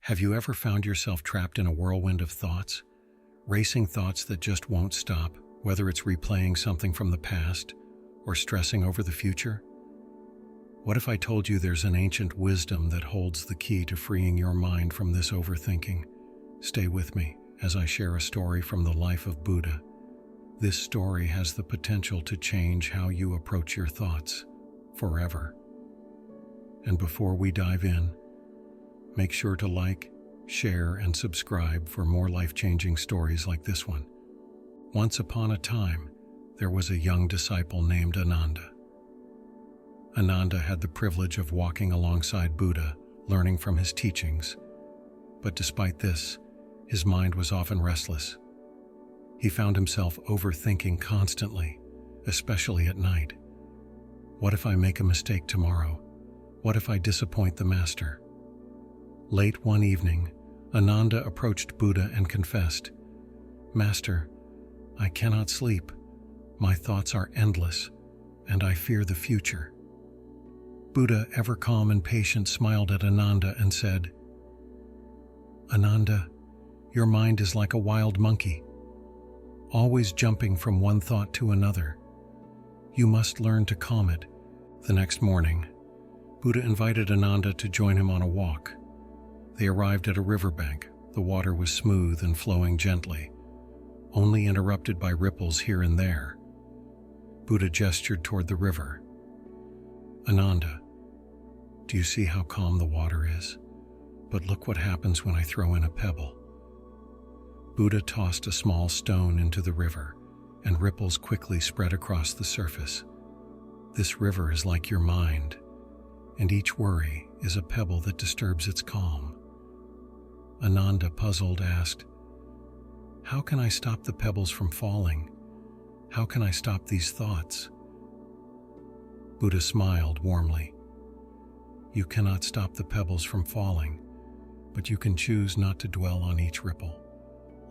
Have you ever found yourself trapped in a whirlwind of thoughts? Racing thoughts that just won't stop, whether it's replaying something from the past or stressing over the future? What if I told you there's an ancient wisdom that holds the key to freeing your mind from this overthinking? Stay with me as I share a story from the life of Buddha. This story has the potential to change how you approach your thoughts forever. And before we dive in, make sure to like, share, and subscribe for more life-changing stories like this one. Once upon a time, there was a young disciple named Ananda. Ananda had the privilege of walking alongside Buddha, learning from his teachings. But despite this, his mind was often restless. He found himself overthinking constantly, especially at night. What if I make a mistake tomorrow? What if I disappoint the master? Late one evening, Ananda approached Buddha and confessed, "Master, I cannot sleep. My thoughts are endless, and I fear the future." Buddha, ever calm and patient, smiled at Ananda and said, "Ananda, your mind is like a wild monkey, always jumping from one thought to another. You must learn to calm it." The next morning, Buddha invited Ananda to join him on a walk. They arrived at a riverbank. The water was smooth and flowing gently, only interrupted by ripples here and there. Buddha gestured toward the river. "Ananda, do you see how calm the water is? But look what happens when I throw in a pebble." Buddha tossed a small stone into the river, and ripples quickly spread across the surface. "This river is like your mind, and each worry is a pebble that disturbs its calm." Ananda, puzzled, asked, "How can I stop the pebbles from falling? How can I stop these thoughts?" Buddha smiled warmly. "You cannot stop the pebbles from falling, but you can choose not to dwell on each ripple.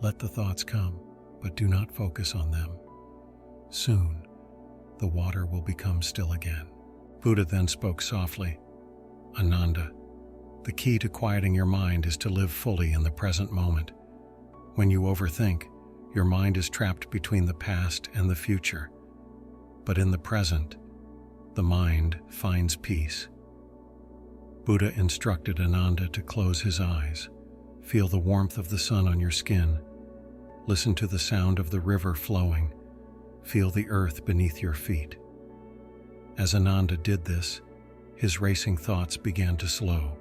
Let the thoughts come, but do not focus on them. Soon, the water will become still again." Buddha then spoke softly, "Ananda, the key to quieting your mind is to live fully in the present moment. When you overthink, your mind is trapped between the past and the future. But in the present, the mind finds peace." Buddha instructed Ananda to close his eyes, feel the warmth of the sun on your skin, listen to the sound of the river flowing, feel the earth beneath your feet. As Ananda did this, his racing thoughts began to slow.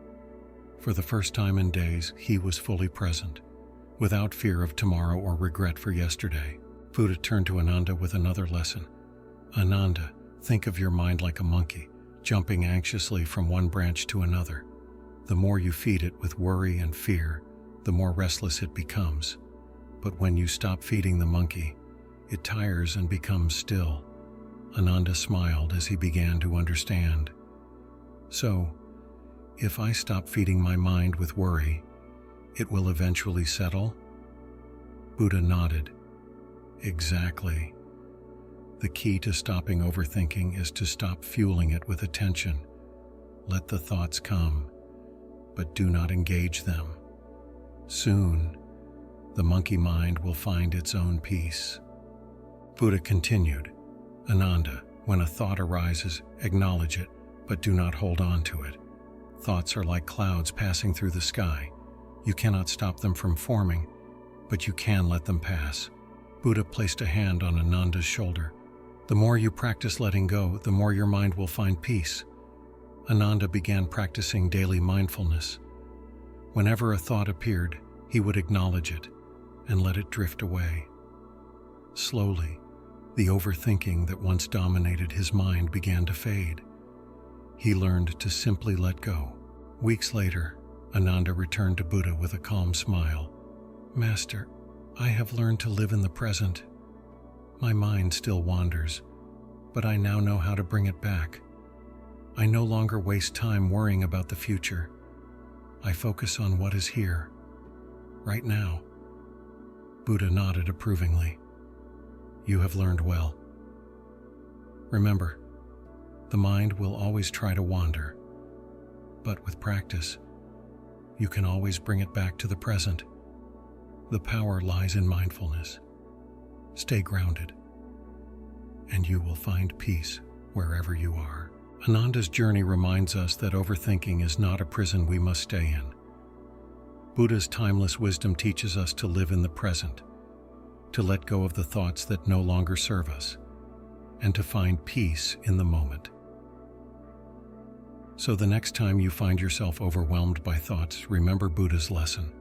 For the first time in days, he was fully present, without fear of tomorrow or regret for yesterday. Buddha turned to Ananda with another lesson. "Ananda, think of your mind like a monkey, jumping anxiously from one branch to another. The more you feed it with worry and fear, the more restless it becomes. But when you stop feeding the monkey, it tires and becomes still." Ananda smiled as he began to understand. "So, if I stop feeding my mind with worry, it will eventually settle?" Buddha nodded. "Exactly. The key to stopping overthinking is to stop fueling it with attention. Let the thoughts come, but do not engage them. Soon, the monkey mind will find its own peace." Buddha continued, "Ananda, when a thought arises, acknowledge it, but do not hold on to it. Thoughts are like clouds passing through the sky. You cannot stop them from forming, but you can let them pass." Buddha placed a hand on Ananda's shoulder. "The more you practice letting go, the more your mind will find peace." Ananda began practicing daily mindfulness. Whenever a thought appeared, he would acknowledge it and let it drift away. Slowly, the overthinking that once dominated his mind began to fade. He learned to simply let go. Weeks later, Ananda returned to Buddha with a calm smile. "Master, I have learned to live in the present. My mind still wanders, but I now know how to bring it back. I no longer waste time worrying about the future. I focus on what is here, right now." Buddha nodded approvingly. "You have learned well. Remember, the mind will always try to wander, but with practice, you can always bring it back to the present. The power lies in mindfulness. Stay grounded, and you will find peace wherever you are. Ananda's journey reminds us that overthinking is not a prison we must stay in. Buddha's timeless wisdom teaches us to live in the present, to let go of the thoughts that no longer serve us, and to find peace in the moment. So the next time you find yourself overwhelmed by thoughts, remember Buddha's lesson.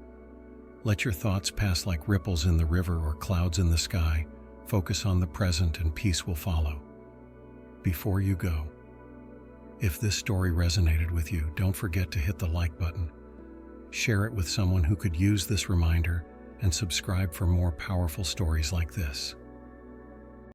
Let your thoughts pass like ripples in the river or clouds in the sky. Focus on the present and peace will follow. Before you go, if this story resonated with you, don't forget to hit the like button. Share it with someone who could use this reminder, and subscribe for more powerful stories like this.